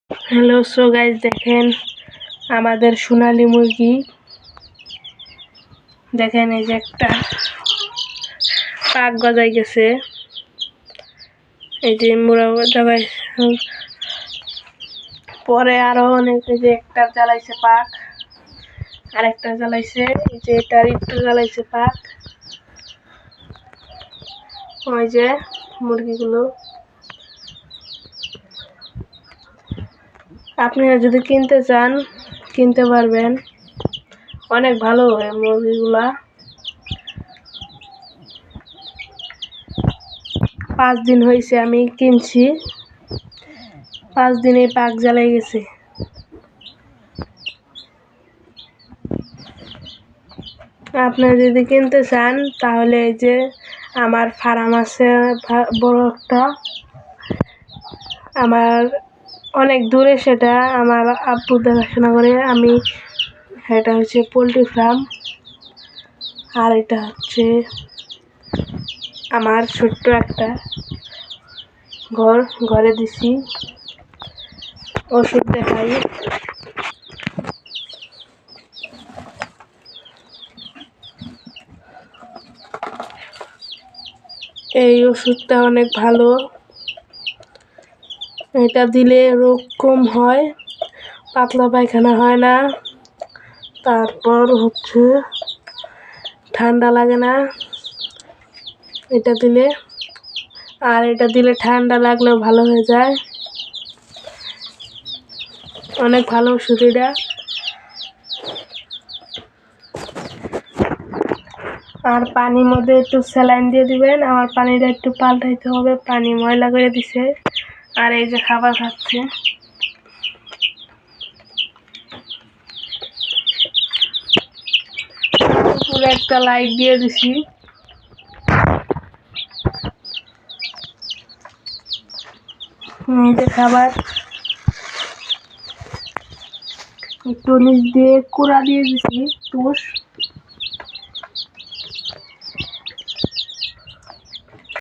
Hello, so guys দেখেন আমাদের সোনালী মুরগি। দেখেন এই যে একটা পাক গজাই গেছে। এই যে মুড়া দাবাই পরে আরো অনেক, এই যে একটা জ্বালাইছে পাক, আরেকটা জ্বালাইছে, এই যে এটার একটু জ্বালাইছে পাক। ওই যে মুরগিগুলো আপনারা যদি কিনতে চান কিনতে পারবেন, অনেক ভালো হয় মুরগিগুলা। 5 দিন হয়েছে আমি কিনছি, 5 দিনে পাক জ্বালাই গেছে। আপনারা যদি কিনতে চান তাহলে এই যে আমার ফার্ম আছে বড় একটা, আমার অনেক দূরে, সেটা আমার আব্বু দেখাশোনা করে। আমি এটা হচ্ছে পোলট্রি ফার্ম, আর এটা হচ্ছে আমার ছোট্ট একটা ঘরে দিছি ওষুধ দেখাই। এই ওষুধটা অনেক ভালো, এটা দিলে রোগ কম হয়, পাতলা পায়খানা হয় না, তারপর হচ্ছে ঠান্ডা লাগে না এটা দিলে। আর এটা দিলে ঠান্ডা লাগলেও ভালো হয়ে যায়, অনেক ভালো ওষুধ এটা। আর পানির মধ্যে একটু স্যালাইন দিয়ে দিবেন। আমার পানিটা একটু পাল্টাইতে হবে, পানি ময়লা করে দিছে। আর এই যে খাবার খাচ্ছে, পুরো একটা লাইট দিয়ে দিছি। এই যে খাবার একটু নিচ দিয়ে কুড়া দিয়ে দিছি তুষ।